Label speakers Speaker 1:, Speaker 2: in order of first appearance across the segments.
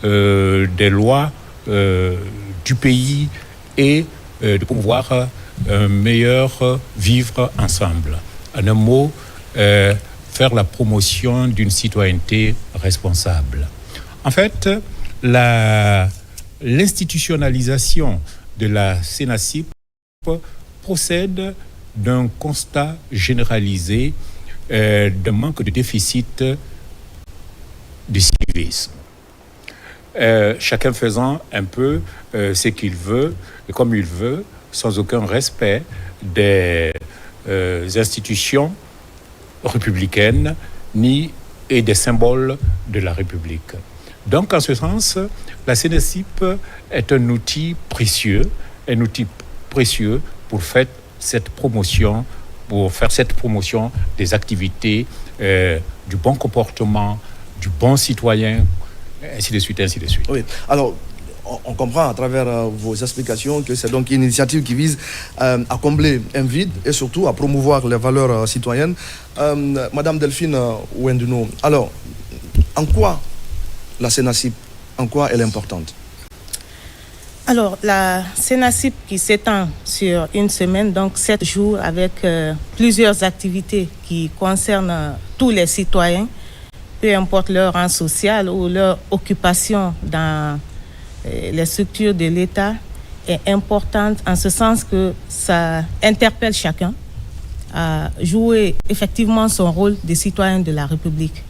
Speaker 1: des lois du pays et de pouvoir un meilleur vivre ensemble. En un mot, faire la promotion d'une citoyenneté responsable. En fait, l'institutionnalisation de la CENACIP procède d'un constat généralisé d'un manque de déficit de civisme. Chacun faisant un peu ce qu'il veut, et comme il veut, sans aucun respect des institutions républicaines et des symboles de la République. Donc, en ce sens, la CENACIP est un outil précieux pour faire cette promotion des activités, du bon comportement, du bon citoyen, ainsi de suite, ainsi de suite.
Speaker 2: Oui, alors, on comprend à travers vos explications que c'est donc une initiative qui vise à combler un vide et surtout à promouvoir les valeurs citoyennes. Madame Delphine Ouendounou, alors, en quoi la CENACIP, en quoi elle est importante?
Speaker 3: Alors, la CENACIP qui s'étend sur une semaine, donc 7 jours, avec plusieurs activités qui concernent tous les citoyens, peu importe leur rang social ou leur occupation dans les structures de l'État, est importante en ce sens que ça interpelle chacun à jouer effectivement son rôle de citoyen de la République.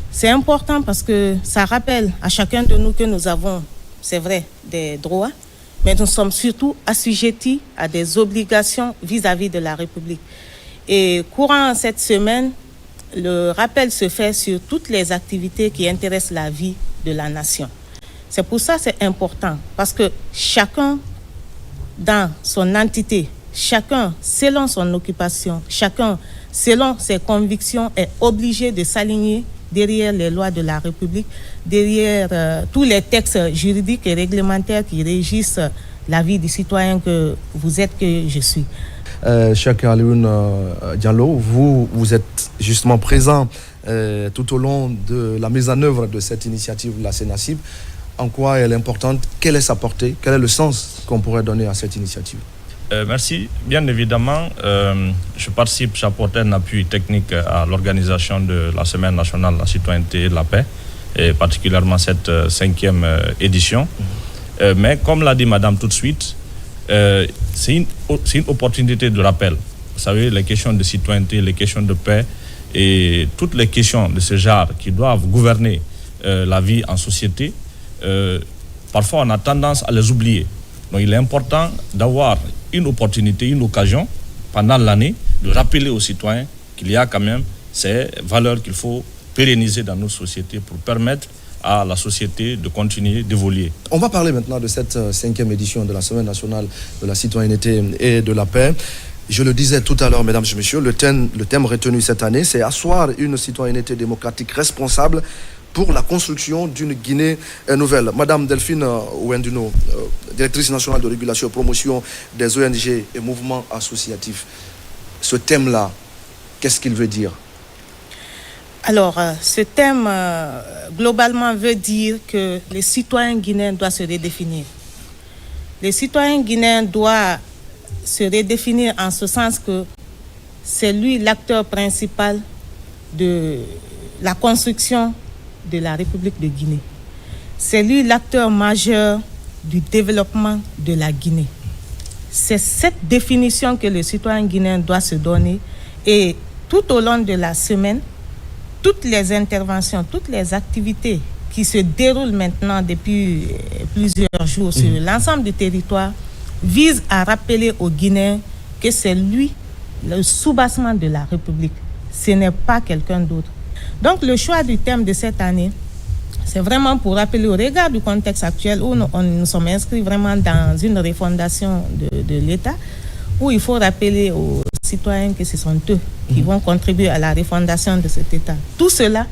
Speaker 3: C'est important parce que ça rappelle à chacun de nous que nous avons, c'est vrai, des droits, mais nous sommes surtout assujettis à des obligations vis-à-vis de la République. Et courant cette semaine, le rappel se fait sur toutes les activités qui intéressent la vie de la nation. C'est pour ça que c'est important, parce que chacun dans son entité, chacun selon son occupation, chacun selon ses convictions est obligé de s'aligner derrière les lois de la République, derrière tous les textes juridiques et réglementaires qui régissent la vie du citoyen que vous êtes, que je suis.
Speaker 2: Cheikh Alioune Diallo, vous êtes justement présent tout au long de la mise en œuvre de cette initiative de la CENACIP. En quoi elle est importante? Quelle est sa portée? Quel est le sens qu'on pourrait donner à cette initiative?
Speaker 4: Merci. Bien évidemment, je participe, j'apporte un appui technique à l'organisation de la Semaine nationale de la citoyenneté et de la paix, et particulièrement cette 5e édition. Mais comme l'a dit Madame tout de suite, c'est une opportunité de rappel. Vous savez, les questions de citoyenneté, les questions de paix et toutes les questions de ce genre qui doivent gouverner la vie en société, parfois on a tendance à les oublier. Donc il est important d'avoir une opportunité, une occasion pendant l'année de rappeler aux citoyens qu'il y a quand même ces valeurs qu'il faut pérenniser dans nos sociétés pour permettre à la société de continuer d'évoluer.
Speaker 2: On va parler maintenant de cette 5e édition de la Semaine nationale de la citoyenneté et de la paix. Je le disais tout à l'heure, mesdames et messieurs, le thème retenu cette année, c'est asseoir une citoyenneté démocratique responsable pour la construction d'une Guinée nouvelle. Madame Delphine Ouendounou, directrice nationale de régulation et promotion des ONG et mouvements associatifs. Ce thème-là, qu'est-ce qu'il veut dire?
Speaker 3: Alors, ce thème, globalement, veut dire que les citoyens guinéens doivent se redéfinir. Les citoyens guinéens doivent se redéfinir en ce sens que c'est lui l'acteur principal de la construction de la République de Guinée. C'est lui l'acteur majeur du développement de la Guinée. C'est cette définition que le citoyen guinéen doit se donner, et tout au long de la semaine, toutes les interventions, toutes les activités qui se déroulent maintenant depuis plusieurs jours sur l'ensemble du territoire visent à rappeler aux Guinéens que c'est lui le soubassement de la République. Ce n'est pas quelqu'un d'autre. Donc le choix du thème de cette année, c'est vraiment pour rappeler au regard du contexte actuel où nous sommes inscrits vraiment dans une refondation de l'État, où il faut rappeler aux citoyens que ce sont eux qui vont contribuer à la refondation de cet État. Tout cela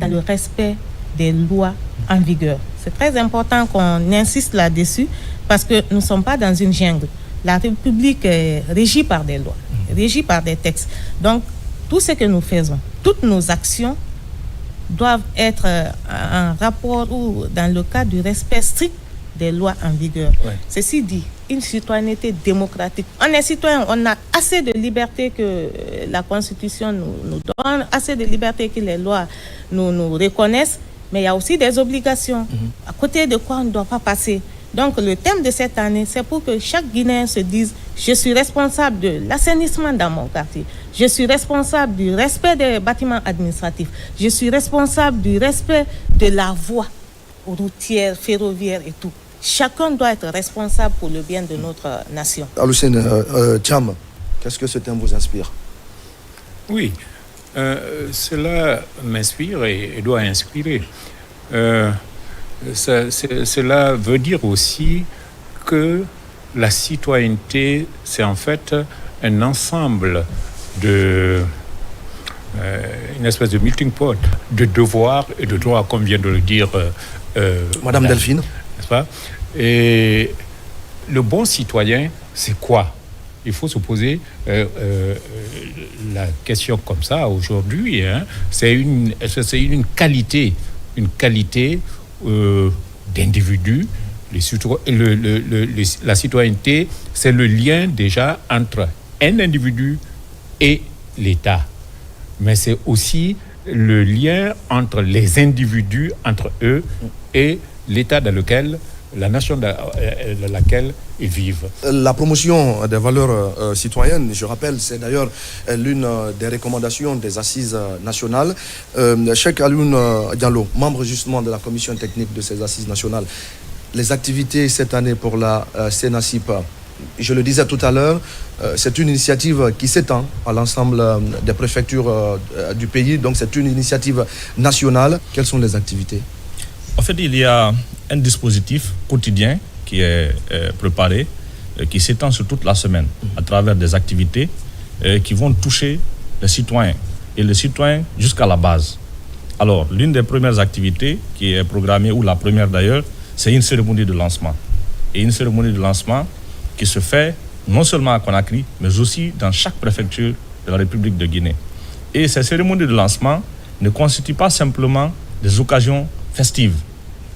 Speaker 3: dans le respect des lois en vigueur. C'est très important qu'on insiste là-dessus parce que nous ne sommes pas dans une jungle. La République est régie par des lois, régie par des textes. Donc, tout ce que nous faisons, toutes nos actions doivent être en rapport ou dans le cadre du respect strict des lois en vigueur.
Speaker 2: Ouais.
Speaker 3: Ceci dit, une citoyenneté démocratique. On est citoyen, on a assez de liberté que la Constitution nous donne, assez de liberté que les lois nous reconnaissent, mais il y a aussi des obligations, à côté de quoi on ne doit pas passer. Donc le thème de cette année, c'est pour que chaque Guinéen se dise « Je suis responsable de l'assainissement dans mon quartier, je suis responsable du respect des bâtiments administratifs, je suis responsable du respect de la voie routière, ferroviaire et tout. » Chacun doit être responsable pour le bien de notre nation.
Speaker 2: Alucine Cham, qu'est-ce que ce thème vous inspire?
Speaker 1: Oui, cela m'inspire et doit inspirer. Cela veut dire aussi que la citoyenneté, c'est en fait un ensemble de... une espèce de melting pot de devoirs et de droits, comme vient de le dire
Speaker 2: Madame Delphine.
Speaker 1: N'est-ce pas? Et le bon citoyen, c'est quoi? Il faut se poser la question comme ça aujourd'hui. Hein. C'est une qualité d'individu. La citoyenneté, c'est le lien déjà entre un individu et l'État. Mais c'est aussi le lien entre les individus, entre eux et l'État dans lequel, la nation dans laquelle ils vivent.
Speaker 2: La promotion des valeurs citoyennes, je rappelle, c'est d'ailleurs l'une des recommandations des assises nationales. Cheikh Alioune Diallo, membre justement de la commission technique de ces assises nationales, les activités cette année pour la CENACIP, je le disais tout à l'heure, c'est une initiative qui s'étend à l'ensemble des préfectures du pays, donc c'est une initiative nationale. Quelles sont les activités?
Speaker 4: En fait, il y a un dispositif quotidien qui est préparé, qui s'étend sur toute la semaine à travers des activités qui vont toucher les citoyens et les citoyens jusqu'à la base. Alors, l'une des premières activités qui est programmée, ou la première d'ailleurs, c'est une cérémonie de lancement. Et une cérémonie de lancement qui se fait non seulement à Conakry, mais aussi dans chaque préfecture de la République de Guinée. Et ces cérémonies de lancement ne constituent pas simplement des occasions festives.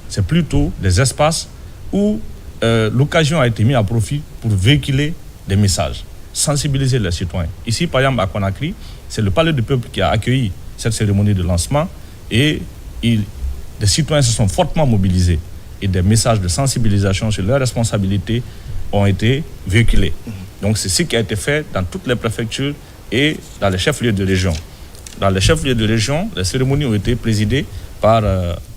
Speaker 4: C'est plutôt des espaces où l'occasion a été mise à profit pour véhiculer des messages, sensibiliser les citoyens. Ici, par exemple, à Conakry, c'est le Palais du Peuple qui a accueilli cette cérémonie de lancement et les citoyens se sont fortement mobilisés et des messages de sensibilisation sur leurs responsabilités ont été véhiculés. Donc c'est ce qui a été fait dans toutes les préfectures et dans les chefs-lieux de région. Dans les chefs-lieux de région, les cérémonies ont été présidées par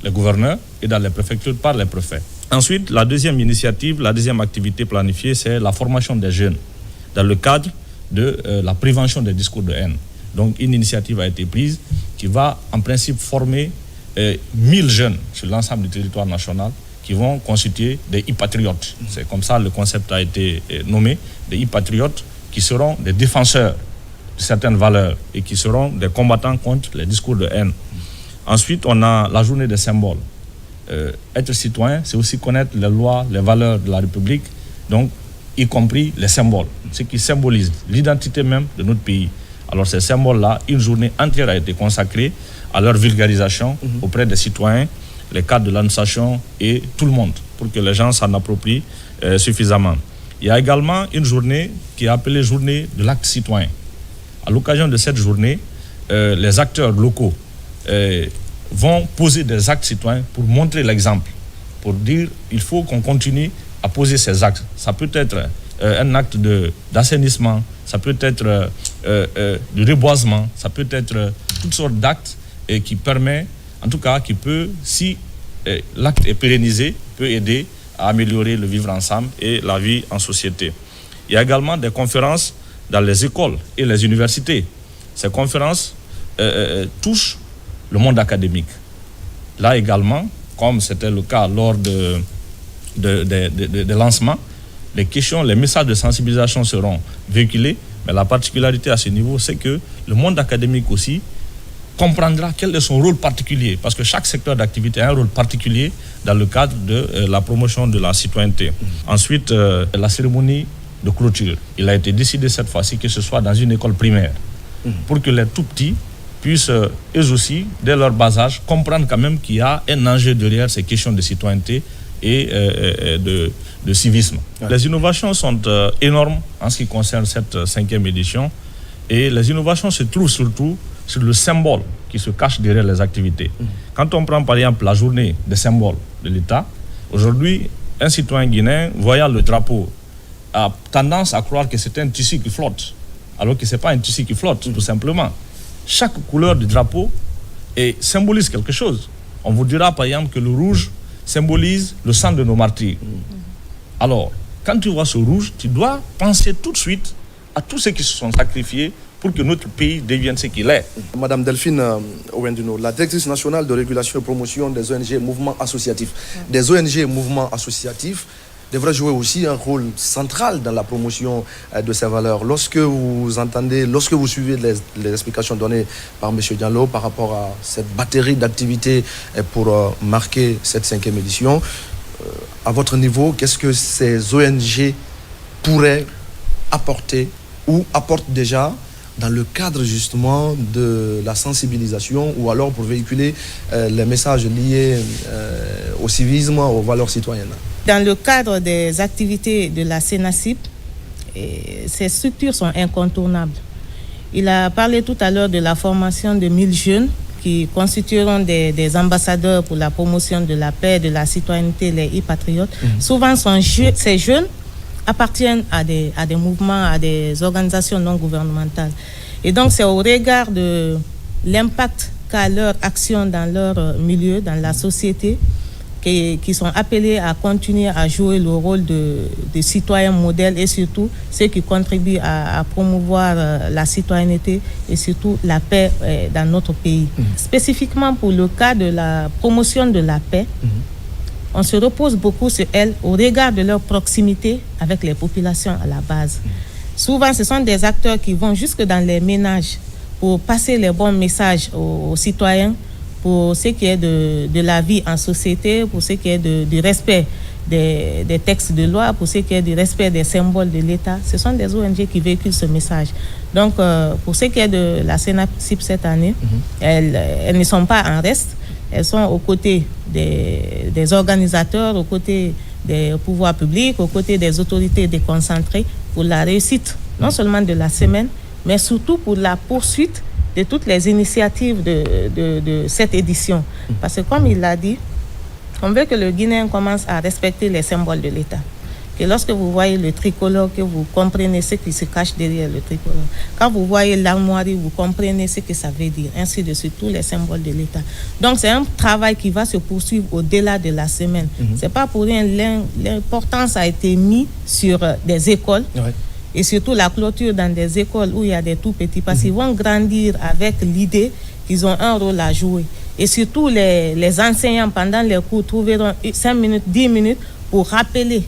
Speaker 4: les gouverneurs et dans les préfectures par les préfets. Ensuite, la deuxième initiative, la deuxième activité planifiée, c'est la formation des jeunes dans le cadre de la prévention des discours de haine. Donc une initiative a été prise qui va en principe former 1000 jeunes sur l'ensemble du territoire national qui vont constituer des e-patriotes. C'est comme ça le concept a été nommé, des e-patriotes qui seront des défenseurs de certaines valeurs et qui seront des combattants contre les discours de haine. Ensuite, on a la journée des symboles. Être citoyen, c'est aussi connaître les lois, les valeurs de la République, donc y compris les symboles, ce qui symbolise l'identité même de notre pays. Alors ces symboles-là, une journée entière a été consacrée à leur vulgarisation auprès des citoyens, les cadres de l'administration et tout le monde, pour que les gens s'en approprient suffisamment. Il y a également une journée qui est appelée journée de l'acte citoyen. À l'occasion de cette journée, les acteurs locaux vont poser des actes citoyens pour montrer l'exemple, pour dire il faut qu'on continue à poser ces actes. Ça peut être un acte d'assainissement, ça peut être du reboisement, ça peut être toutes sortes d'actes qui permet, en tout cas, qui peut, si l'acte est pérennisé, peut aider à améliorer le vivre ensemble et la vie en société. Il y a également des conférences dans les écoles et les universités. Ces conférences touchent le monde académique. Là également, comme c'était le cas lors de lancements, les questions, les messages de sensibilisation seront véhiculés, mais la particularité à ce niveau, c'est que le monde académique aussi comprendra quel est son rôle particulier, parce que chaque secteur d'activité a un rôle particulier dans le cadre de la promotion de la citoyenneté. Ensuite, la cérémonie de clôture. Il a été décidé cette fois-ci que ce soit dans une école primaire, pour que les tout-petits puissent eux aussi, dès leur bas âge, comprendre quand même qu'il y a un enjeu derrière ces questions de citoyenneté et de civisme. Ouais. Les innovations sont énormes en ce qui concerne cette 5e édition, et les innovations se trouvent surtout sur le symbole qui se cache derrière les activités. Quand on prend par exemple la journée des symboles de l'État, aujourd'hui, un citoyen guinéen voyant le drapeau a tendance à croire que c'est un tissu qui flotte, alors que ce n'est pas un tissu qui flotte, tout simplement. Chaque couleur du drapeau symbolise quelque chose. On vous dira par exemple que le rouge symbolise le sang de nos martyrs. Alors, quand tu vois ce rouge, tu dois penser tout de suite à tous ceux qui se sont sacrifiés pour que notre pays devienne ce qu'il est.
Speaker 2: Madame Delphine Ouendouno, la directrice nationale de régulation et promotion des ONG et mouvements associatifs. Des ONG et mouvements associatifs devraient jouer aussi un rôle central dans la promotion de ces valeurs. Lorsque vous suivez les explications données par M. Diallo par rapport à cette batterie d'activités pour marquer cette 5e édition, à votre niveau, qu'est-ce que ces ONG pourraient apporter ou apportent déjà dans le cadre justement de la sensibilisation ou alors pour véhiculer les messages liés au civisme, aux valeurs citoyennes?
Speaker 3: Dans le cadre des activités de la CENACIP, ces structures sont incontournables. Il a parlé tout à l'heure de la formation de 1000 jeunes qui constitueront des ambassadeurs pour la promotion de la paix, de la citoyenneté, les e-patriotes. Souvent, ces jeunes appartiennent à des mouvements, à des organisations non gouvernementales. Et donc, c'est au regard de l'impact qu'a leur action dans leur milieu, dans la société, qui sont appelés à continuer à jouer le rôle de citoyens modèles et surtout ceux qui contribuent à promouvoir la citoyenneté et surtout la paix dans notre pays. Spécifiquement pour le cas de la promotion de la paix, on se repose beaucoup sur elles au regard de leur proximité avec les populations à la base. Souvent, ce sont des acteurs qui vont jusque dans les ménages pour passer les bons messages aux citoyens, pour ce qui est de la vie en société, pour ce qui est du respect des textes de loi, pour ce qui est du respect des symboles de l'État. Ce sont des ONG qui véhiculent ce message. Donc, pour ce qui est de la CENACIP cette année, elles ne sont pas en reste. Elles sont aux côtés des organisateurs, aux côtés des pouvoirs publics, aux côtés des autorités déconcentrées pour la réussite, non seulement de la semaine, mais surtout pour la poursuite de toutes les initiatives de cette édition. Parce que comme il l'a dit, on veut que le Guinéen commence à respecter les symboles de l'État. Que lorsque vous voyez le tricolore, que vous comprenez ce qui se cache derrière le tricolore. Quand vous voyez l'armoirie, vous comprenez ce que ça veut dire. Ainsi de suite, tous les symboles de l'État. Donc c'est un travail qui va se poursuivre au-delà de la semaine. C'est pas pour rien, l'importance a été mise sur des écoles. Ouais. Et surtout la clôture dans des écoles où il y a des tout petits, parce qu'ils vont grandir avec l'idée qu'ils ont un rôle à jouer. Et surtout les enseignants pendant les cours trouveront 5 minutes, 10 minutes pour rappeler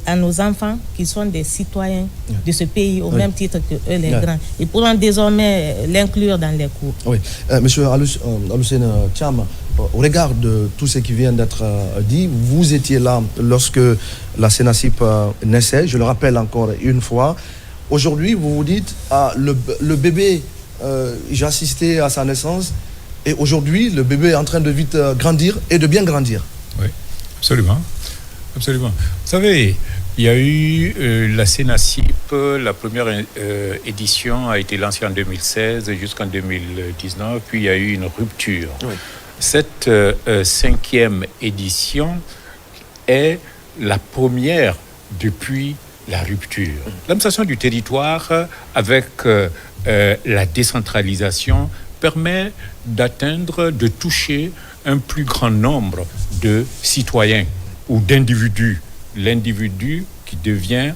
Speaker 3: à nos enfants qu'ils sont des citoyens de ce pays au même titre que eux les grands. Ils pourront désormais l'inclure dans les cours.
Speaker 2: Oui. Monsieur Alucene Thiam, au regard de tout ce qui vient d'être dit, vous étiez là lorsque la CENACIP naissait, je le rappelle encore une fois. Aujourd'hui, vous vous dites, le bébé, j'ai assisté à sa naissance, et aujourd'hui, le bébé est en train de vite grandir et de bien grandir.
Speaker 1: Oui, absolument. Absolument. Vous savez, il y a eu la CENACIP, la première édition a été lancée en 2016 jusqu'en 2019, puis il y a eu une rupture. Oui. Cette 5e édition est la première depuis la rupture. L'administration du territoire, avec la décentralisation, permet d'atteindre, de toucher un plus grand nombre de citoyens ou d'individus. L'individu qui devient,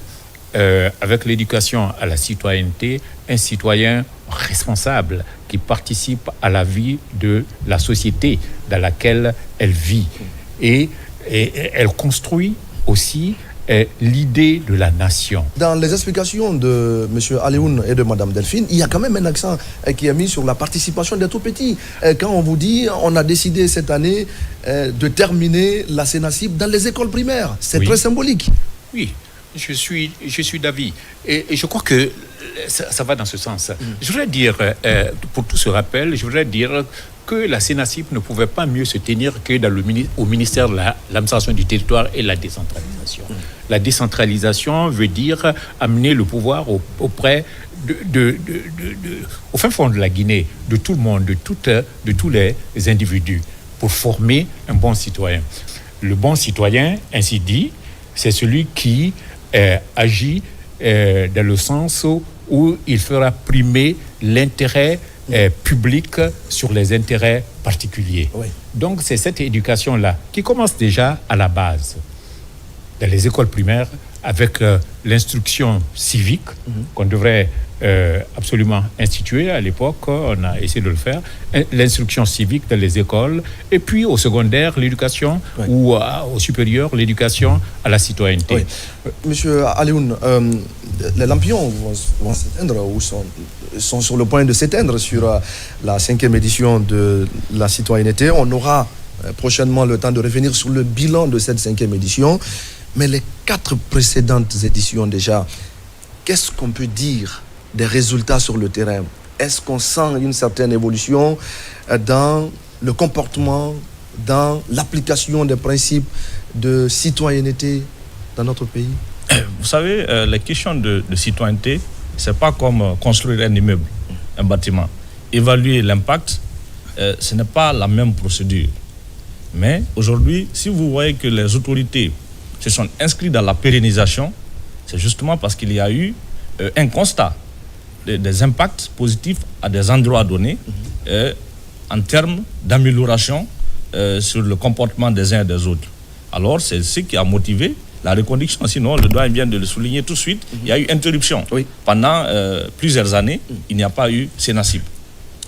Speaker 1: avec l'éducation à la citoyenneté, un citoyen responsable qui participe à la vie de la société dans laquelle elle vit. Et elle construit aussi l'idée de la nation.
Speaker 2: Dans les explications de M. Alioune et de Mme Delphine, il y a quand même un accent qui est mis sur la participation des tout-petits. Quand on vous dit, on a décidé cette année de terminer la CENACIP dans les écoles primaires. C'est très symbolique.
Speaker 1: Oui, je suis d'avis. Et je crois que ça va dans ce sens. Je voudrais dire, pour tout ce rappel, je voudrais dire que la CENACIP ne pouvait pas mieux se tenir que au ministère de l'administration du territoire et la décentralisation. La décentralisation veut dire amener le pouvoir auprès au fin fond de la Guinée, de tout le monde, de tous les individus, pour former un bon citoyen. Le bon citoyen, ainsi dit, c'est celui qui agit dans le sens où il fera primer l'intérêt public sur les intérêts particuliers. Oui. Donc c'est cette éducation-là qui commence déjà à la base, dans les écoles primaires, avec l'instruction civique qu'on devrait absolument instituer. À l'époque, on a essayé de le faire, l'instruction civique dans les écoles, et puis au secondaire, l'éducation, ou au supérieur, l'éducation à la citoyenneté.
Speaker 2: Oui. Monsieur Alioune, les lampions vont s'éteindre ou sont sur le point de s'éteindre sur la 5e édition de la citoyenneté. On aura prochainement le temps de revenir sur le bilan de cette 5e édition. Mais les 4 précédentes éditions déjà, qu'est-ce qu'on peut dire des résultats sur le terrain? Est-ce qu'on sent une certaine évolution dans le comportement, dans l'application des principes de citoyenneté dans notre pays?
Speaker 4: Vous savez, les questions de citoyenneté, ce n'est pas comme construire un immeuble, un bâtiment. Évaluer l'impact, ce n'est pas la même procédure. Mais aujourd'hui, si vous voyez que les autorités se sont inscrits dans la pérennisation, c'est justement parce qu'il y a eu un constat des impacts positifs à des endroits donnés en termes d'amélioration sur le comportement des uns et des autres. Alors, c'est ce qui a motivé la reconduction. Sinon, le doyen vient de le souligner tout de suite, il y a eu interruption. Oui. Pendant plusieurs années, il n'y a pas eu CENACIP.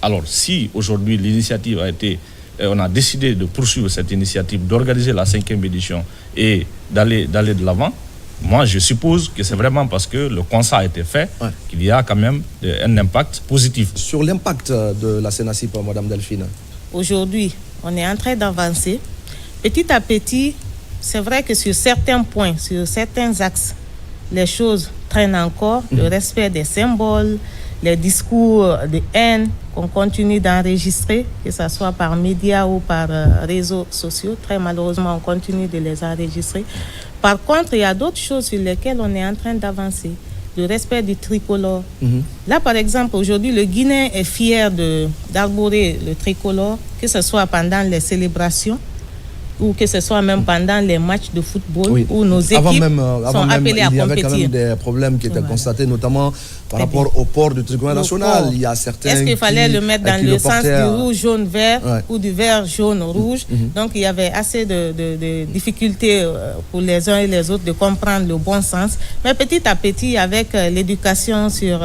Speaker 4: Alors, si aujourd'hui l'initiative a été... on a décidé de poursuivre cette initiative, d'organiser la 5e édition et d'aller de l'avant. Moi, je suppose que c'est vraiment parce que le constat a été fait qu'il y a quand même un impact positif.
Speaker 2: Sur l'impact de la CENACIP, Madame Delphine.
Speaker 3: Aujourd'hui, on est en train d'avancer. Petit à petit, c'est vrai que sur certains points, sur certains axes, les choses traînent encore. Le respect des symboles, les discours de haine qu'on continue d'enregistrer, que ce soit par médias ou par réseaux sociaux. Très malheureusement, on continue de les enregistrer. Par contre, il y a d'autres choses sur lesquelles on est en train d'avancer. Le respect du tricolore. Là, par exemple, aujourd'hui, le Guinéen est fier d'arborer le tricolore, que ce soit pendant les célébrations ou que ce soit même pendant les matchs de football où nos équipes sont appelées à compétir. Il y avait quand même
Speaker 2: des problèmes qui étaient constatés, notamment par rapport au port du tricolore national. Il y a certains
Speaker 3: Est-ce qu'il fallait le mettre dans le sens du rouge, jaune, vert ou du vert, jaune, rouge? Donc, il y avait assez de difficultés pour les uns et les autres de comprendre le bon sens. Mais petit à petit, avec l'éducation sur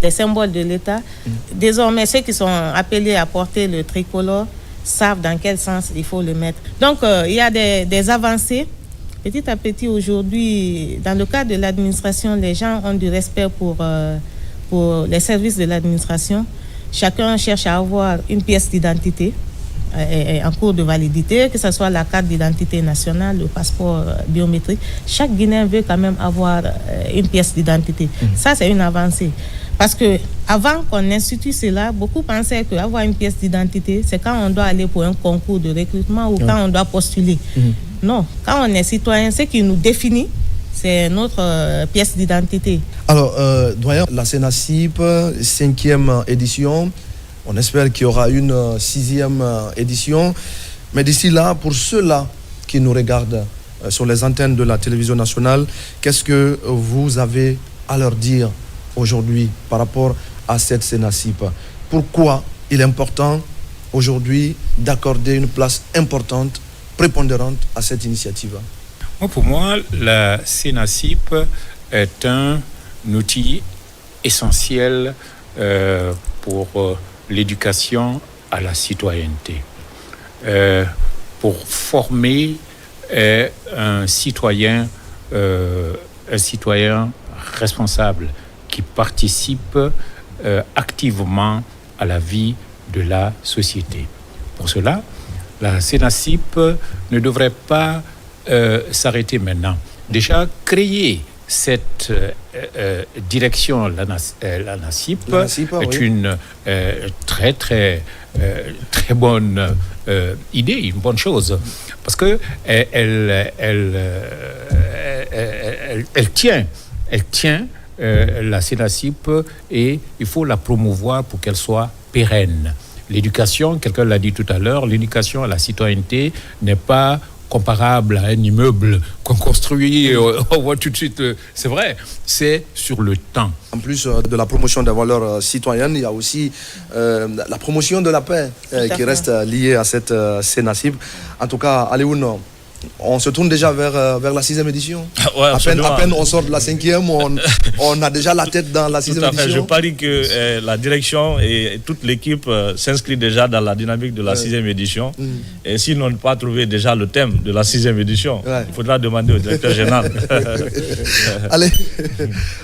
Speaker 3: les symboles de l'État, désormais, ceux qui sont appelés à porter le tricolore savent dans quel sens il faut le mettre. Donc, il y a des avancées. Petit à petit, aujourd'hui, dans le cadre de l'administration, les gens ont du respect pour les services de l'administration. Chacun cherche à avoir une pièce d'identité en cours de validité, que ce soit la carte d'identité nationale, le passeport biométrique. Chaque Guinéen veut quand même avoir une pièce d'identité. Ça, c'est une avancée. Parce que avant qu'on institue cela, beaucoup pensaient qu'avoir une pièce d'identité, c'est quand on doit aller pour un concours de recrutement ou quand on doit postuler. Non, quand on est citoyen, ce qui nous définit, c'est notre pièce d'identité.
Speaker 2: Alors, doyen, la CENACIP, 5e édition, on espère qu'il y aura une 6e édition. Mais d'ici là, pour ceux-là qui nous regardent sur les antennes de la télévision nationale, qu'est-ce que vous avez à leur dire aujourd'hui par rapport à cette CENACIP? Pourquoi il est important aujourd'hui d'accorder une place importante, prépondérante à cette initiative?
Speaker 1: Pour moi, la CENACIP est un outil essentiel pour l'éducation à la citoyenneté, pour former un citoyen responsable qui participe activement à la vie de la société. Pour cela, la CENACIP ne devrait pas s'arrêter maintenant. Déjà, créer cette direction, l'ANACIP, est une très bonne idée, une bonne chose, parce que elle tient la CENACIP et il faut la promouvoir pour qu'elle soit pérenne. L'éducation, quelqu'un l'a dit tout à l'heure, l'éducation à la citoyenneté n'est pas comparable à un immeuble qu'on construit, on voit tout de suite, c'est vrai, c'est sur le temps.
Speaker 2: En plus de la promotion des valeurs citoyennes, il y a aussi la promotion de la paix qui reste liée à cette CENACIP. En tout cas, Alioune, on se tourne déjà vers la 6e édition.
Speaker 4: Ouais,
Speaker 2: à peine on sort de la 5e, on a déjà la tête dans la 6e édition.
Speaker 4: Je parie que la direction et toute l'équipe s'inscrit déjà dans la dynamique de la 6e édition. Et s'ils n'ont pas trouvé déjà le thème de la 6e édition, il faudra demander au directeur général.
Speaker 2: Allez,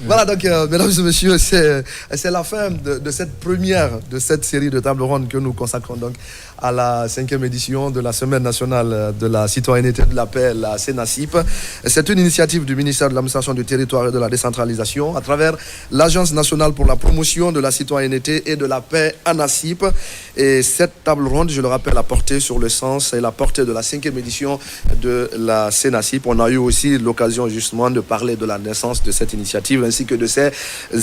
Speaker 2: voilà donc, mesdames et messieurs, c'est la fin de cette première, de cette série de tables rondes que nous consacrons donc à la 5e édition de la Semaine nationale de la citoyenneté de la paix, la CENACIP. C'est une initiative du ministère de l'administration du territoire et de la décentralisation à travers l'Agence nationale pour la promotion de la citoyenneté et de la paix, ANACIP. Et cette table ronde, je le rappelle, a porté sur le sens et la portée de la 5e édition de la CENACIP. On a eu aussi l'occasion justement de parler de la naissance de cette initiative ainsi que de ses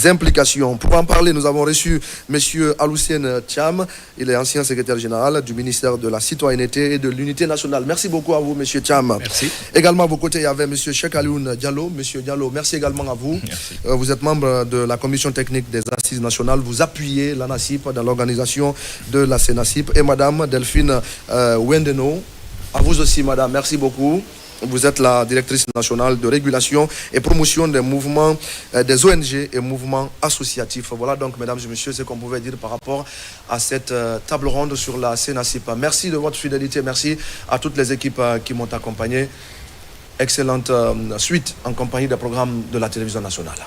Speaker 2: implications. Pour en parler, nous avons reçu M. Aloussène Thiam. Il est ancien secrétaire général du ministère de la Citoyenneté et de l'Unité nationale. Merci beaucoup à vous, M. Thiam.
Speaker 1: Merci.
Speaker 2: Également à vos côtés, il y avait M. Cheikh Alioune Diallo. M. Diallo, merci également à vous. Vous êtes membre de la commission technique des assises nationales. Vous appuyez l'ANACIP dans l'organisation de la CENACIP. Et Mme Delphine Wendeno. À vous aussi, Madame. Merci beaucoup. Vous êtes la directrice nationale de régulation et promotion des mouvements, des ONG et mouvements associatifs. Voilà donc, mesdames et messieurs, ce qu'on pouvait dire par rapport à cette table ronde sur la CENACIP. Merci de votre fidélité. Merci à toutes les équipes qui m'ont accompagné. Excellente suite en compagnie des programmes de la télévision nationale.